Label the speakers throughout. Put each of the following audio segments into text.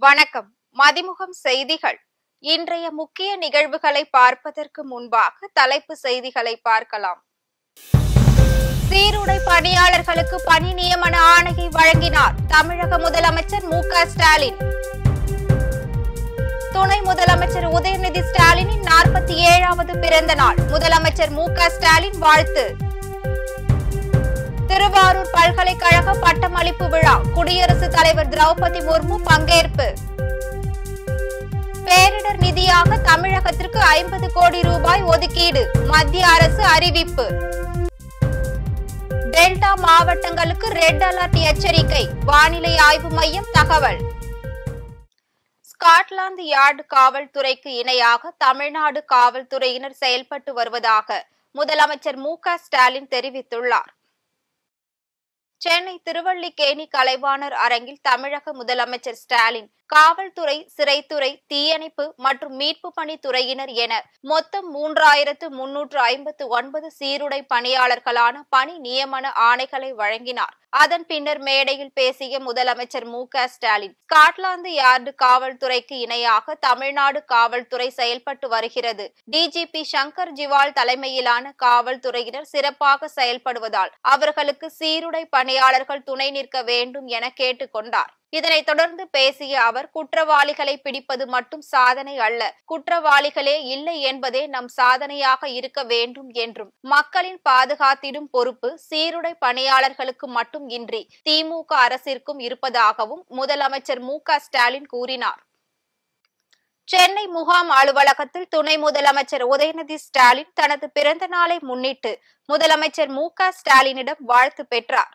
Speaker 1: வணக்கம். மதிமுகம் செய்திகள். இன்றைய முக்கிய நிகழ்வுகளை பார்ப்பதற்கு முன்பாக தலைப்பு செய்திகளை பார்க்கலாம். சீருடை பணியாளர்களுக்கு பணி நியமன ஆணையை வழங்கினார் தமிழக முதலமைச்சர் மு.க.ஸ்டாலின். துணை முதலமைச்சர் உதயநிதி ஸ்டாலினின் 47வது பிறந்த நாள். முதலமைச்சர் மு.க.ஸ்டாலின் வாழ்த்து. திருவாரூர் பல்கலைக்கழக பட்டமளிப்பு விழா. குடியரசுத் தலைவர் திரௌபதி முர்மு பங்கேற்பு. பேரிடர் நிதியாக தமிழகத்திற்கு 50 கோடி ரூபாய் ஒதுக்கீடு. மத்திய அரசு அறிவிப்பு. டெல்டா மாவட்டங்களுக்கு ரெட் அலர்ட் எச்சரிக்கை. வானிலை ஆய்வு மையம் தகவல். ஸ்காட்லாந்து யார்டு காவல்துறைக்கு இணையாக தமிழ்நாடு காவல்துறையினர் செயல்பட்டு வருவதாக முதலமைச்சர் மு.க.ஸ்டாலின் தெரிவித்துள்ளார். சென்னை திருவல்லிக்கேணி கலைவாணர் அரங்கில் தமிழக முதலமைச்சர் ஸ்டாலின் காவல்துறை, சிறைத்துறை, தீயணைப்பு மற்றும் மீட்பு பணி துறையினர் என மொத்தம் 3359 சீருடை பணியாளர்களான பணி நியமன ஆணைகளை வழங்கினார். அதன் பின்னர் மேடையில் பேசிய முதலமைச்சர் மு.க.ஸ்டாலின், ஸ்காட்லாந்து யார்டு காவல்துறைக்கு இணையாக தமிழ்நாடு காவல்துறை செயல்பட்டு வருகிறது. டிஜிபி சங்கர் ஜிவால் தலைமையிலான காவல்துறையினர் சிறப்பாக செயல்படுவதால் அவர்களுக்கு சீருடை பணியாளர்கள் துணை நிற்க வேண்டும் என கேட்டுக் கொண்டார். இதனைத் தொடர்ந்து பேசிய அவர், குற்றவாளிகளை பிடிப்பது மட்டும் சாதனை அல்ல, குற்றவாளிகளே இல்லை என்பதே நம் சாதனையாக இருக்க வேண்டும் என்றும், மக்களின் பாதுகாத்திடும் பொறுப்பு சீருடை பணியாளர்களுக்கு மட்டும் இன்றி திமுக அரசிற்கும் இருப்பதாகவும் முதலமைச்சர் மு.க.ஸ்டாலின் கூறினார். சென்னை முகாம் அலுவலகத்தில் துணை முதலமைச்சர் உதயநிதி ஸ்டாலின் தனது பிறந்த நாளை முன்னிட்டு முதலமைச்சர் மு.க.ஸ்டாலினிடம் வாழ்த்து பெற்றார்.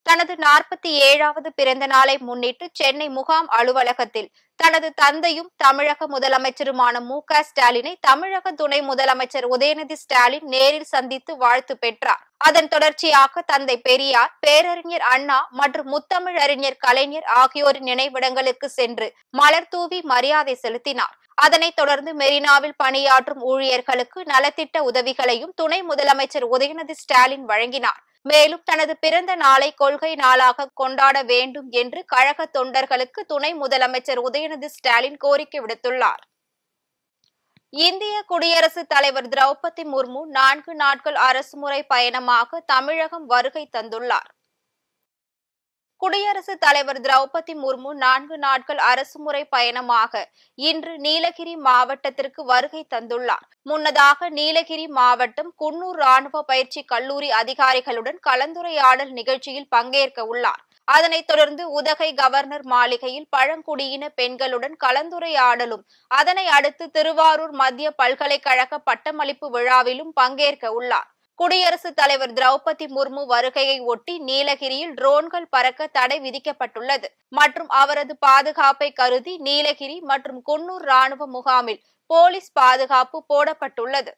Speaker 1: தனது 47வது பிறந்த நாளை முன்னிட்டு சென்னை முகாம் அலுவலகத்தில் தனது தந்தையும் தமிழக முதலமைச்சருமான மு.க.ஸ்டாலினை தமிழக துணை முதலமைச்சர் உதயநிதி ஸ்டாலின் நேரில் சந்தித்து வாழ்த்து பெற்றார். அதன் தொடர்ச்சியாக தந்தை பெரியார், பேரறிஞர் அண்ணா மற்றும் முத்தமிழறிஞர் கலைஞர் ஆகியோரின் நினைவிடங்களுக்கு சென்று மலர் தூவி மரியாதை செலுத்தினார். அதனைத் தொடர்ந்து மெரினாவில் பணியாற்றும் ஊழியர்களுக்கு நலத்திட்ட உதவிகளையும் துணை முதலமைச்சர் உதயநிதி ஸ்டாலின் வழங்கினார். மேலும் தனது பிறந்த நாளை கொள்கை நாளாக கொண்டாட வேண்டும் என்று கழக தொண்டர்களுக்கு துணை முதலமைச்சர் உதயநிதி ஸ்டாலின் கோரிக்கை விடுத்துள்ளார். இந்திய குடியரசுத் தலைவர் திரௌபதி முர்மு 4 நாட்கள் அரசுமுறை பயணமாக தமிழகம் வருகை தந்துள்ளார். குடியரசுத் தலைவர் திரௌபதி முர்மு 4 நாட்கள் அரசுமுறை பயணமாக இன்று நீலகிரி மாவட்டத்திற்கு வருகை தந்துள்ளார். முன்னதாக நீலகிரி மாவட்டம் குன்னூர் ராணுவ பயிற்சி கல்லூரி அதிகாரிகளுடன் கலந்துரையாடல் நிகழ்ச்சியில் பங்கேற்க உள்ளார். அதனைத் தொடர்ந்து உதகை கவர்னர் மாளிகையில் பழங்குடியின பெண்களுடன் கலந்துரையாடலும், அதனை அடுத்து திருவாரூர் மத்திய பல்கலைக்கழக பட்டமளிப்பு விழாவிலும் பங்கேற்க உள்ளார். குடியரசுத் தலைவர் திரௌபதி முர்மு வருகையை ஒட்டி நீலகிரியில் ட்ரோன்கள் பறக்க தடை விதிக்கப்பட்டுள்ளது மற்றும் அவரது பாதுகாப்பை கருதி நீலகிரி மற்றும் குன்னூர் ராணுவ முகாமில் போலீஸ் பாதுகாப்பு போடப்பட்டுள்ளது.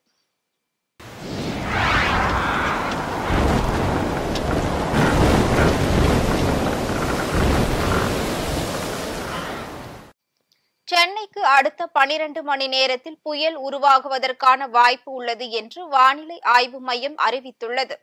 Speaker 1: சென்னைக்கு அடுத்த 12 மணி நேரத்தில் புயல் உருவாகுவதற்கான வாய்ப்பு உள்ளது என்று வானிலை ஆய்வு மையம் அறிவித்துள்ளது.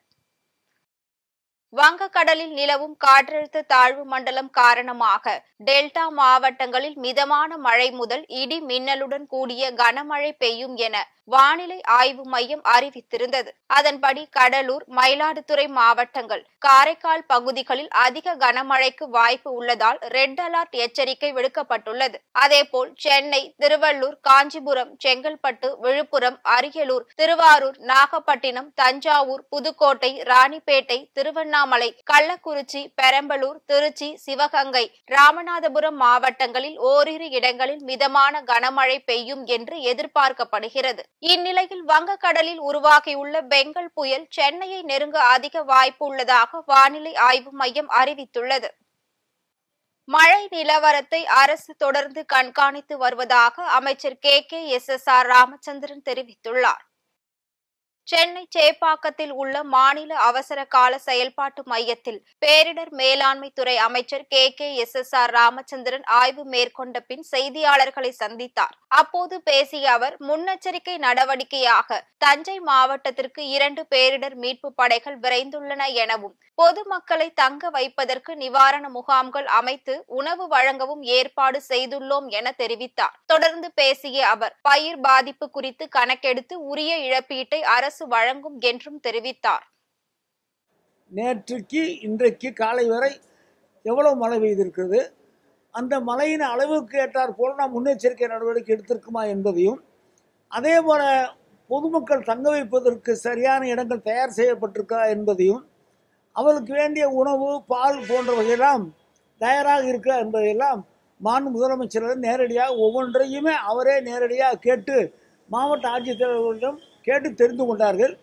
Speaker 1: வங்கக்கடலில் நிலவும் காற்றழுத்த தாழ்வு மண்டலம் காரணமாக டெல்டா மாவட்டங்களில் மிதமான மழை முதல் இடி மின்னலுடன் கூடிய கனமழை பெய்யும் என வானிலை ஆய்வு மையம் அறிவித்திருந்தது. அதன்படி கடலூர், மயிலாடுதுறை மாவட்டங்கள், காரைக்கால் பகுதிகளில் அதிக கனமழைக்கு வாய்ப்பு உள்ளதால் ரெட் அலர்ட் எச்சரிக்கை விடுக்கப்பட்டுள்ளது. அதேபோல் சென்னை, திருவள்ளூர், காஞ்சிபுரம், செங்கல்பட்டு, விழுப்புரம், அரியலூர், திருவாரூர், நாகப்பட்டினம், தஞ்சாவூர், புதுக்கோட்டை, ராணிப்பேட்டை, திருவண்ணாமலை, கள்ளக்குறிச்சி, பெரம்பலூர், திருச்சி, சிவகங்கை, ராமநாதபுரம் மாவட்டங்களில் ஓரிரு இடங்களில் மிதமான கனமழை பெய்யும் என்று எதிர்பார்க்கப்படுகிறது. இந்நிலையில் வங்கக்கடலில் உருவாகியுள்ள பெங்கல் புயல் சென்னையை நெருங்க அதிக வாய்ப்பு உள்ளதாக வானிலை ஆய்வு மையம் அறிவித்துள்ளது. மழை நிலவரத்தை அரசு தொடர்ந்து கண்காணித்து வருவதாக அமைச்சர் கே.எஸ்.ஆர். ராமச்சந்திரன் தெரிவித்துள்ளார். சென்னை சேப்பாக்கத்தில் உள்ள மாநில அவசர கால செயல்பாட்டு மையத்தில் பேரிடர் மேலாண்மை துறை அமைச்சர் KKSSR ராமச்சந்திரன் ஆய்வு மேற்கொண்ட பின் செய்தியாளர்களை சந்தித்தார். அப்போது பேசிய அவர், முன்னெச்சரிக்கை நடவடிக்கையாக தஞ்சை மாவட்டத்திற்கு 2 பேரிடர் மீட்பு படைகள் விரைந்துள்ளன எனவும், பொதுமக்களை தங்க வைப்பதற்கு நிவாரண முகாம்கள் அமைத்து உணவு வழங்கவும் ஏற்பாடு செய்துள்ளோம் என தெரிவித்தார். தொடர்ந்து பேசிய அவர், பயிர் பாதிப்பு குறித்து கணக்கெடுத்து உரிய இழப்பீட்டை அரசு வழங்கும் என்றும் தெரிவித்தார்.
Speaker 2: நேற்றுக்கு இன்றைக்கு காலை வரை எவ்வளவு மழை பெய்திருக்கிறது, அந்த மழையின் அளவுக்கு ஏற்றார் போல நாம் முன்னெச்சரிக்கை நடவடிக்கை எடுத்திருக்குமா என்பதையும், அதே போல பொதுமக்கள் தங்க வைப்பதற்கு சரியான இடங்கள் தயார் செய்யப்பட்டிருக்கா என்பதையும், அவருக்கு வேண்டிய உணவு பால் போன்றவையெல்லாம் தயாராக இருக்கா என்பதையெல்லாம் மாண்பு முதலமைச்சர் நேரடியாக ஒவ்வொன்றையுமே அவரே நேரடியாக கேட்டு மாவட்ட ஆட்சித்தலைவர்களிடம் கேட்டு தெரிந்து கொண்டார்கள்.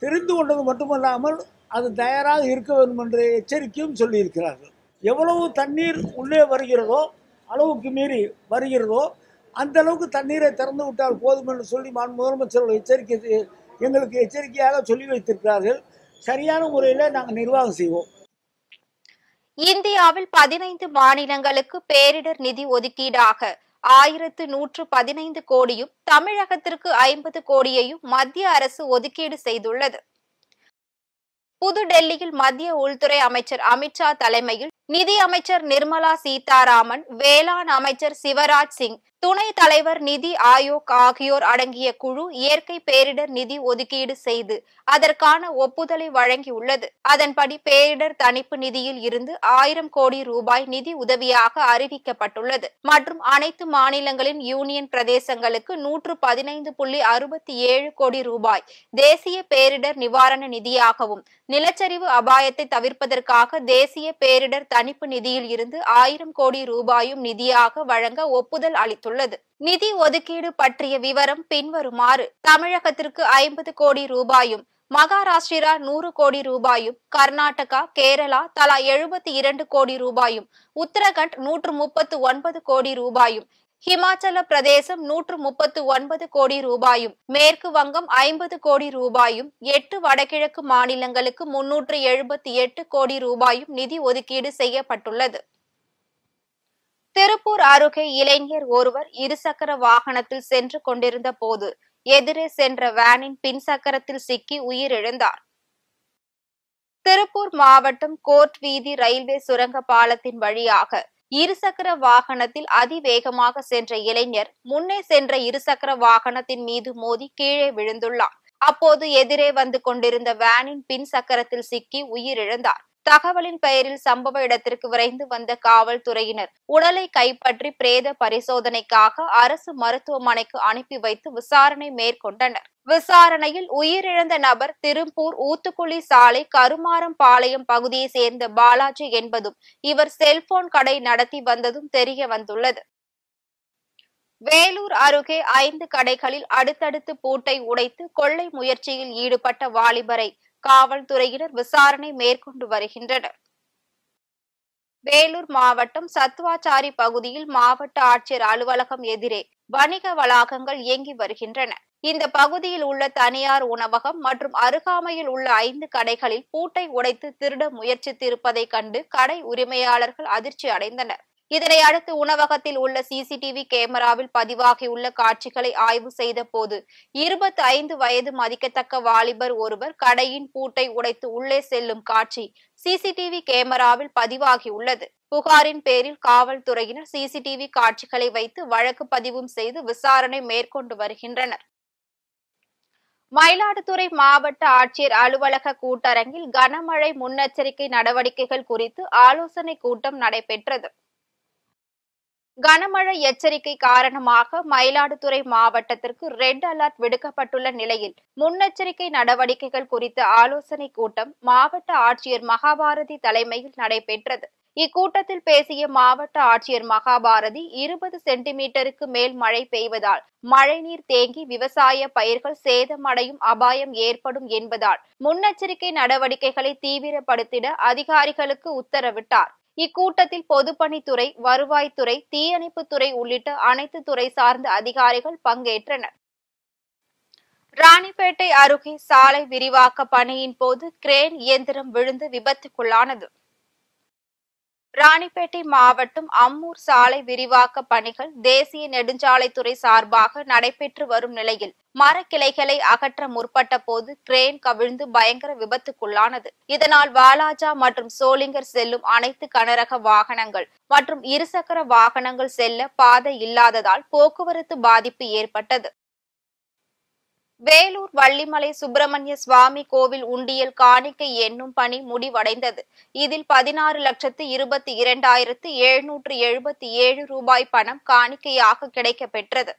Speaker 2: தெரிந்து கொண்டது மட்டுமல்லாமல் அது தயாராக இருக்க வேண்டும் என்ற எச்சரிக்கையும் சொல்லியிருக்கிறார்கள். எவ்வளவு தண்ணீர் உள்ளே வருகிறதோ, அளவுக்கு மீறி வருகிறதோ, அந்த அளவுக்கு தண்ணீரை திறந்து விட்டால் போதும் என்று சொல்லி முதலமைச்சர்கள் எங்களுக்கு எச்சரிக்கையாக சொல்லி வைத்திருக்கிறார்கள். சரியான முறையில் நாங்கள் நிர்வாகம் செய்வோம்.
Speaker 1: இந்தியாவில் 15 மாநிலங்களுக்கு பேரிடர் நிதி ஒதுக்கீடாக 1115 கோடியும், தமிழகத்திற்கு 50 கோடியையும் மத்திய அரசு ஒதுக்கீடு செய்துள்ளது. புதுடெல்லியில் மத்திய உள்துறை அமைச்சர் அமித்ஷா தலைமையில் நிதி அமைச்சர் நிர்மலா சீதாராமன், வேளாண் அமைச்சர் சிவராஜ் சிங், துணைத் தலைவர் நிதி ஆயோக் ஆகியோர் அடங்கிய குழு இயற்கை பேரிடர் நிதி ஒதுக்கீடு செய்து அதற்கான ஒப்புதலை வழங்கியுள்ளது. அதன்படி பேரிடர் தணிப்பு நிதியில் இருந்து 1000 கோடி ரூபாய் நிதி உதவியாக அறிவிக்கப்பட்டுள்ளது. மற்றும் அனைத்து மாநிலங்களின் யூனியன் பிரதேசங்களுக்கு 115.67 கோடி ரூபாய் தேசிய பேரிடர் நிவாரண நிதியாகவும், நிலச்சரிவு அபாயத்தை தவிர்ப்பதற்காக தேசிய பேரிடர் தணிப்பு நிதியில் இருந்து 1000 கோடி ரூபாயும் நிதியாக வழங்க ஒப்புதல் அளித்துள்ளது. நிதி ஒதுக்கீடு பற்றிய விவரம் பின்வருமாறு: தமிழகத்திற்கு 50 கோடி ரூபாயும், மகாராஷ்டிரா 100 கோடி ரூபாயும், கர்நாடகா, கேரளா தலா 72 கோடி ரூபாயும், உத்தரகண்ட் 139 கோடி ரூபாயும், ஹிமாச்சல பிரதேசம் 139 கோடி ரூபாயும், மேற்கு வங்கம் 50 கோடி ரூபாயும், 8 வடகிழக்கு மாநிலங்களுக்கு 378 கோடி ரூபாயும் நிதி ஒதுக்கீடு செய்யப்பட்டுள்ளது. திருப்பூர் அருகே இளைஞர் ஒருவர் இருசக்கர வாகனத்தில் சென்று கொண்டிருந்த போது எதிரே சென்ற வேனின் பின்சக்கரத்தில் சிக்கி உயிரிழந்தார். திருப்பூர் மாவட்டம் கோர்ட் வீதி ரயில்வே சுரங்க பாலத்தின் வழியாக இருசக்கர வாகனத்தில் அதிவேகமாக சென்ற இளைஞர் முன்னே சென்ற இருசக்கர வாகனத்தின் மீது மோதி கீழே விழுந்துள்ளார். அப்போது எதிரே வந்து கொண்டிருந்த வேனின் பின் சக்கரத்தில் சிக்கி உயிரிழந்தார். தகவலின் பெயரில் சம்பவ இடத்திற்கு விரைந்து வந்த காவல்துறையினர் உடலை கைப்பற்றி பிரேத பரிசோதனைக்காக அரசு மருத்துவமனைக்கு அனுப்பி வைத்து விசாரணை மேற்கொண்டனர். விசாரணையில் உயிரிழந்த நபர் திருப்பூர் ஊத்துக்குளி சாலை கருமாரம் பாளையம் பகுதியை சேர்ந்த பாலாஜி என்பதும், இவர் செல்போன் கடை நடத்தி வந்ததும் தெரிய வந்துள்ளது. வேலூர் அருகே 5 கடைகளில் அடுத்தடுத்து பூட்டை உடைத்து கொள்ளை முயற்சியில் ஈடுபட்ட வாலிபரை காவல்துறையினர் விசாரணை மேற்கொண்டு வருகின்றனர். வேலூர் மாவட்டம் சத்துவாச்சாரி பகுதியில் மாவட்ட ஆட்சியர் அலுவலகம் எதிரே வணிக வளாகங்கள் இயங்கி வருகின்றன. இந்த பகுதியில் உள்ள தனியார் உணவகம் மற்றும் அருகாமையில் உள்ள 5 கடைகளில் பூட்டை உடைத்து திருட முயற்சித்திருப்பதை கண்டு கடை உரிமையாளர்கள் அதிர்ச்சி அடைந்தனர். இதனை அடுத்து உணவகத்தில் உள்ள CCTV கேமராவில் பதிவாகியுள்ள காட்சிகளை ஆய்வு செய்த போது 25 வயது மதிக்கத்தக்க வாலிபர் ஒருவர் கடையின் பூட்டை உடைத்து உள்ளே செல்லும் காட்சி CCTV கேமராவில் பதிவாகியுள்ளது. புகாரின் பேரில் காவல்துறையினர் CCTV காட்சிகளை வைத்து வழக்கு பதிவும் செய்து விசாரணை மேற்கொண்டு வருகின்றனர். மயிலாடுதுறை மாவட்ட ஆட்சியர் அலுவலக கூட்டரங்கில் கனமழை முன்னெச்சரிக்கை நடவடிக்கைகள் குறித்து ஆலோசனை கூட்டம் நடைபெற்றது. கனமழை எச்சரிக்கை காரணமாக மயிலாடுதுறை மாவட்டத்திற்கு ரெட் அலர்ட் விடுக்கப்பட்டுள்ள நிலையில் முன்னெச்சரிக்கை நடவடிக்கைகள் குறித்த ஆலோசனை கூட்டம் மாவட்ட ஆட்சியர் மகாபாரதி தலைமையில் நடைபெற்றது. இக்கூட்டத்தில் பேசிய மாவட்ட ஆட்சியர் மகாபாரதி, 20 சென்டிமீட்டருக்கு மேல் மழை பெய்வதால் மழைநீர் தேங்கி விவசாய பயிர்கள் சேதமடையும் அபாயம் ஏற்படும் என்பதால் முன்னெச்சரிக்கை நடவடிக்கைகளை தீவிரப்படுத்திட அதிகாரிகளுக்கு உத்தரவிட்டார். இக்கூட்டத்தில் பொதுப்பணித்துறை, வருவாய்த்துறை, தீயணைப்புத்துறை உள்ளிட்ட அனைத்து துறை சார்ந்த அதிகாரிகள் பங்கேற்றனர். ராணிப்பேட்டை ராணிப்பேட்டை அருகே சாலை விரிவாக்க பணியின் போது கிரேன் இயந்திரம் விழுந்து விபத்துக்குள்ளானது. ராணிப்பேட்டை மாவட்டம் அம்மூர் சாலை விரிவாக்க பணிகள் தேசிய நெடுஞ்சாலைத்துறை சார்பாக நடைபெற்று வரும் நிலையில் மரக்கிளைகளை அகற்ற முற்பட்ட போது கிரேன் கவிழ்ந்து பயங்கர விபத்துக்குள்ளானது. இதனால் வாலாஜா மற்றும் சோளிங்கர் செல்லும் அனைத்து கனரக வாகனங்கள் மற்றும் இருசக்கர வாகனங்கள் செல்ல பாதை இல்லாததால் போக்குவரத்து பாதிப்பு ஏற்பட்டது. வேலூர் வள்ளிமலை சுப்பிரமணிய சுவாமி கோவில் உண்டியல் காணிக்கை எண்ணும் பணி முடிவடைந்தது. இதில் 16,22,777 ரூபாய் பணம் காணிக்கையாக கிடைக்கப்பெற்றது.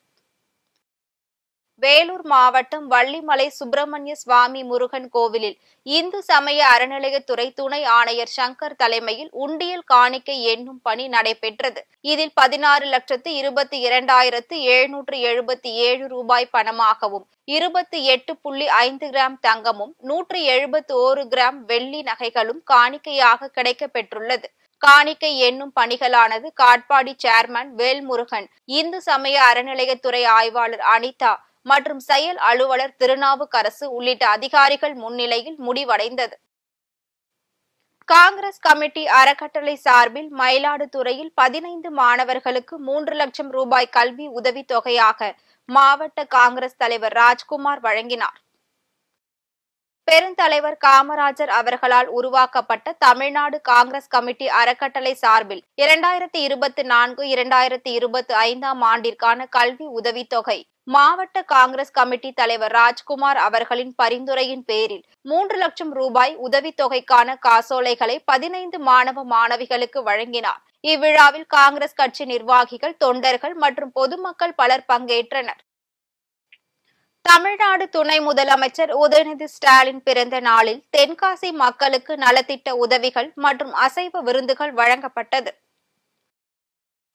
Speaker 1: வேலூர் மாவட்டம் வள்ளிமலை சுப்பிரமணிய சுவாமி முருகன் கோவிலில் இந்து சமய அறநிலையத்துறை துணை ஆணையர் சங்கர் தலைமையில் உண்டியல் காணிக்கை எண்ணும் பணி நடைபெற்றது. இதில் 16,22,777 ரூபாய் பணமாகவும் 28.5 கிராம் தங்கமும் 171 கிராம் வெள்ளி நகைகளும் காணிக்கையாக கிடைக்கப்பெற்றுள்ளது. காணிக்கை எண்ணும் பணிகளானது காட்பாடி சேர்மன் வேல்முருகன், இந்து சமய அறநிலையத்துறை ஆய்வாளர் அனிதா மற்றும் செயல் அலுவலர் திருநாவுக்கரசு உள்ளிட்ட அதிகாரிகள் முன்னிலையில் முடிவடைந்தது. காங்கிரஸ் கமிட்டி அறக்கட்டளை சார்பில் மயிலாடுதுறையில் 15 மாணவர்களுக்கு 3 லட்சம் ரூபாய் கல்வி உதவித் தொகையாக மாவட்ட காங்கிரஸ் தலைவர் ராஜ்குமார் வழங்கினார். பெருந்தலைவர் காமராஜர் அவர்களால் உருவாக்கப்பட்ட தமிழ்நாடு காங்கிரஸ் கமிட்டி அறக்கட்டளை சார்பில் 2024-2025 ஆண்டிற்கான கல்வி உதவித்தொகை மாவட்ட காங்கிரஸ் கமிட்டி தலைவர் ராஜ்குமார் அவர்களின் பரிந்துரையின் பேரில் 3 லட்சம் ரூபாய் உதவித்தொகைக்கான காசோலைகளை 15 மாணவ மாணவிகளுக்கு வழங்கினார். இவ்விழாவில் காங்கிரஸ் கட்சி நிர்வாகிகள், தொண்டர்கள் மற்றும் பொதுமக்கள் பலர் பங்கேற்றனர். தமிழ்நாடு துணை முதலமைச்சர் உதயநிதி ஸ்டாலின் பிறந்த நாளில் தென்காசி மக்களுக்கு நலத்திட்ட உதவிகள் மற்றும் அசைவ விருந்துகள் வழங்கப்பட்டது.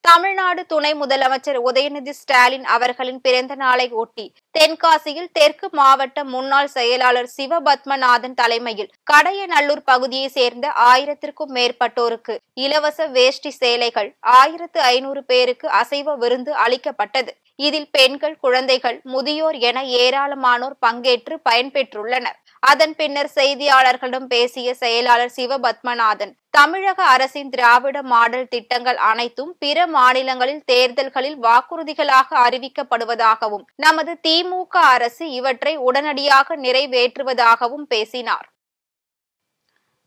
Speaker 1: தமிழ்நாடு துணை முதலமைச்சர் உதயநிதி ஸ்டாலின் அவர்களின் பிறந்த நாளை ஒட்டி தென்காசியில் தெற்கு மாவட்ட முன்னாள் செயலாளர் சிவபத்மநாதன் தலைமையில் கடையநல்லூர் பகுதியை சேர்ந்த 1000க்கும் மேற்பட்டோருக்கு இலவச வேஷ்டி சேலைகள், 1500 பேருக்கு அசைவ விருந்து அளிக்கப்பட்டது. இதில் பெண்கள், குழந்தைகள், முதியோர் என ஏராளமானோர் பங்கேற்று பயன்பெற்றுள்ளனர். அதன் பின்னர் செய்தியாளர்களிடம் பேசிய செயலாளர் சிவபத்மநாதன், தமிழக அரசின் திராவிட மாடல் திட்டங்கள் அனைத்தும் பிற மாநிலங்களில் தேர்தல்களில் வாக்குறுதிகளாக அறிவிக்கப்படுவதாகவும் நமது திமுக அரசு இவற்றை உடனடியாக நிறைவேற்றுவதாகவும் பேசினார்.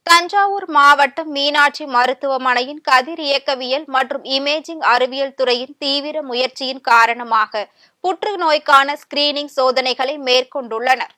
Speaker 1: தஞ்சாவூர் மாவட்டம் மீனாட்சி மருத்துவமனையின் கதிர் இயக்கவியல் மற்றும் இமேஜிங் அறிவியல் துறையின் தீவிர முயற்சியின் காரணமாக புற்றுநோய்க்கான ஸ்கிரீனிங் சோதனைகளை மேற்கொண்டுள்ளனர்.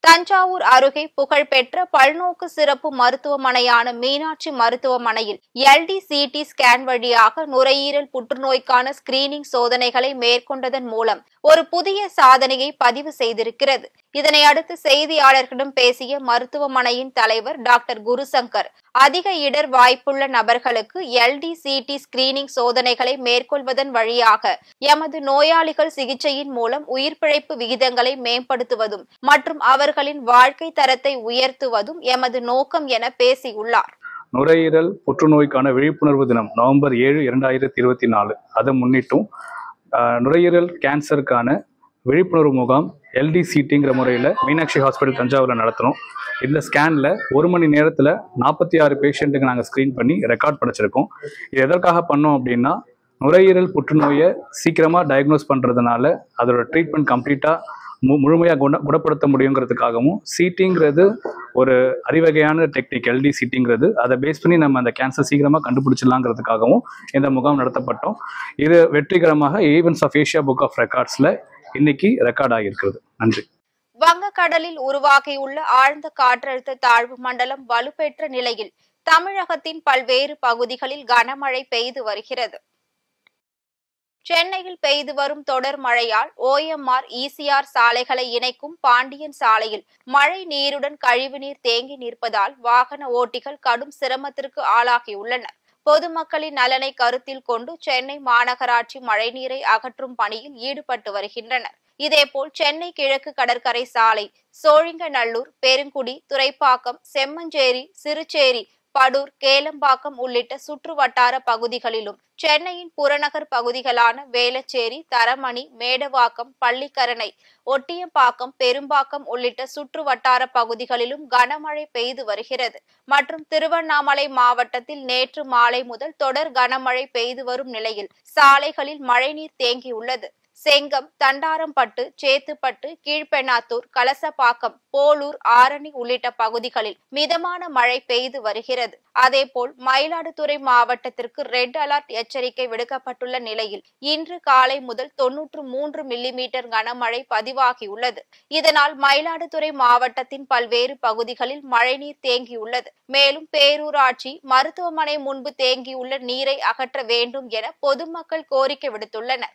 Speaker 1: தஞ்சாவூர் அருகே புகழ்பெற்ற பல்நோக்கு சிறப்பு மருத்துவமனையான மீனாட்சி மருத்துவமனையில் LDCT ஸ்கேன் வழியாக நுரையீரல் புற்றுநோய்க்கான ஸ்கிரீனிங் சோதனைகளை மேற்கொண்டதன் மூலம் ஒரு புதிய சாதனையை பதிவு செய்திருக்கிறது. இதனை அடுத்து செய்தியாளர்களிடம் பேசிய மருத்துவமனையின் தலைவர் டாக்டர் குருசங்கர், அதிக இடர் வாய்ப்புள்ள நபர்களுக்கு LDCT ஸ்கிரீனிங் சோதனைகளை மேற்கொள்வதன் வழியாக எமது நோயாளிகள் சிகிச்சையின் மூலம் உயிர் பிழைப்பு விகிதங்களை மேம்படுத்துவதும் மற்றும் அவர்களின் வாழ்க்கை தரத்தை உயர்த்துவதும் எமது நோக்கம் என பேசியுள்ளார்.
Speaker 3: நுரையீரல் புற்றுநோய்க்கான விழிப்புணர்வு தினம் நவம்பர் 7, 2024. அதை முன்னிட்டும் நுரையீரல் கேன்சருக்கான விழிப்புணர்வு முகாம் LDCTங்கிற முறையில் மீனாட்சி ஹாஸ்பிட்டல் தஞ்சாவூரில் நடத்துகிறோம். இந்த ஸ்கேனில் 1 மணி நேரத்தில் 46 பேஷண்ட்டுக்கு நாங்கள் ஸ்க்ரீன் பண்ணி ரெக்கார்ட் படிச்சிருக்கோம். இது எதற்காக பண்ணோம் அப்படின்னா, நுரையீரல் புற்றுநோயை சீக்கிரமாக டயக்னோஸ் பண்ணுறதுனால அதோட ட்ரீட்மெண்ட் கம்ப்ளீட்டாக முழுமையாக குணப்படுத்த முடியுங்கிறதுக்காகவும், சிடிங்கிறது ஒரு அறிவகையான டெக்னிக் LDCTங்கிறது, அதை பேஸ் பண்ணி நம்ம அந்த கேன்சர் சீக்கிரமாக கண்டுபிடிச்சிடலாங்கிறதுக்காகவும் இந்த முகாம் நடத்தப்பட்டோம். இது வெற்றிகரமாக events of Asia book of ரெக்கார்ட்ஸில் இன்னைக்கு ரெக்கார்ட் ஆகியிருக்கிறது. நன்றி.
Speaker 1: வங்கக்கடலில் உருவாகியுள்ள ஆழ்ந்த காற்றழுத்த தாழ்வு மண்டலம் வலுப்பெற்ற நிலையில் தமிழகத்தின் பல்வேறு பகுதிகளில் கனமழை பெய்து வருகிறது. சென்னையில் பெய்து வரும் தொடர் மழையால் OMR ECR சாலைகளை இணைக்கும் பாண்டியன் சாலையில் மழை நீருடன் கழிவுநீர் தேங்கி நிற்பதால் வாகன ஓட்டிகள் கடும் சிரமத்திற்கு ஆளாகியுள்ளனர். பொதுமக்களின் நலனை கருத்தில் கொண்டு சென்னை மாநகராட்சி மழைநீரை அகற்றும் பணியில் ஈடுபட்டு வருகின்றனர். இதேபோல் சென்னை கிழக்கு கடற்கரை சாலை, சோழிங்கநல்லூர், பெருங்குடி, துரைப்பாக்கம், செம்மஞ்சேரி, சிறுச்சேரி, படூர், கேளம்பாக்கம் உள்ளிட்ட சுற்று வட்டார பகுதிகளிலும், சென்னையின் புறநகர் பகுதிகளான வேளச்சேரி, தரமணி, மேடவாக்கம், பள்ளிக்கரணை, ஒட்டியம்பாக்கம், பெரும்பாக்கம் உள்ளிட்ட சுற்று வட்டார பகுதிகளிலும் கனமழை பெய்து வருகிறது. மற்றும் திருவண்ணாமலை மாவட்டத்தில் நேற்று மாலை முதல் தொடர் கனமழை பெய்து வரும் நிலையில் சாலைகளில் மழைநீர் தேங்கியுள்ளது. செங்கம், தண்டாரம்பட்டு, சேத்துப்பட்டு, கீழ்பெண்ணாத்தூர், கலசப்பாக்கம், போலூர், ஆரணி உள்ளிட்ட பகுதிகளில் மிதமான மழை பெய்து வருகிறது. அதேபோல் மயிலாடுதுறை மாவட்டத்திற்கு ரெட் அலர்ட் எச்சரிக்கை விடுக்கப்பட்டுள்ள நிலையில் இன்று காலை முதல் 93 மில்லிமீட்டர் கனமழை பதிவாகியுள்ளது. இதனால் மயிலாடுதுறை மாவட்டத்தின் பல்வேறு பகுதிகளில் மழைநீர் தேங்கியுள்ளது. மேலும் பேரூராட்சி மருத்துவமனை முன்பு தேங்கியுள்ள நீரை அகற்ற வேண்டும் என பொதுமக்கள் கோரிக்கை விடுத்துள்ளனர்.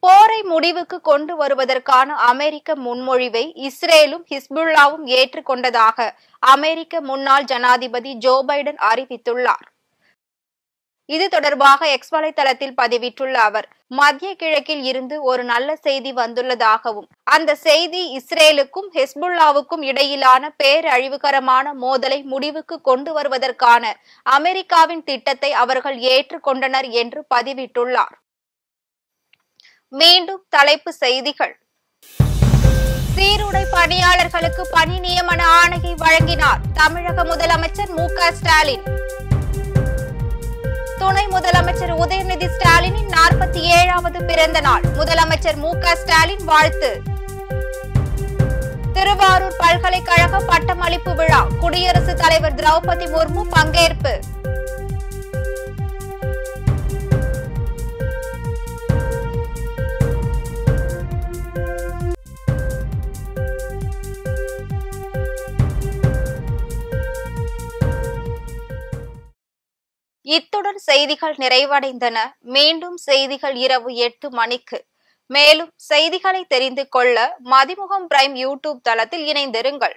Speaker 1: போரை முடிவுக்கு கொண்டு வருவதற்கான அமெரிக்க முன்மொழிவை இஸ்ரேலும் ஹிஸ்புல்லாவும் ஏற்றுக்கொண்டதாக அமெரிக்க முன்னாள் ஜனாதிபதி ஜோ பைடன் அறிவித்துள்ளார். இது தொடர்பாக எக்ஸ் வலைதளத்தில் பதிவிட்டுள்ள அவர், மத்திய கிழக்கில் இருந்து ஒரு நல்ல செய்தி வந்துள்ளதாகவும், அந்த செய்தி இஸ்ரேலுக்கும் ஹெஸ்புல்லாவுக்கும் இடையிலான பேரழிவுகரமான மோதலை முடிவுக்கு கொண்டு வருவதற்கான அமெரிக்காவின் திட்டத்தை அவர்கள் ஏற்றுக்கொண்டனர் என்று பதிவிட்டுள்ளார். மீண்டும் தலைப்பு செய்திகள். சீருடை பணியாளர்களுக்கு பணி நியமன ஆணையை வழங்கினார் தமிழக முதலமைச்சர் மு.க. ஸ்டாலின். துணை முதலமைச்சர் உதயநிதி ஸ்டாலினின் 47வது பிறந்த நாள். முதலமைச்சர் மு.க. ஸ்டாலின் வாழ்த்து. திருவாரூர் பல்கலைக்கழக பட்டமளிப்பு விழா. குடியரசுத் தலைவர் திரௌபதி முர்மு பங்கேற்பு. இத்துடன் செய்திகள் நிறைவடைந்தன. மீண்டும் செய்திகள் இரவு 8 மணிக்கு. மேலும் செய்திகளை தெரிந்து கொள்ள மதிமுகம் பிரைம் யூடியூப் தளத்தில் இணைந்திருங்கள்.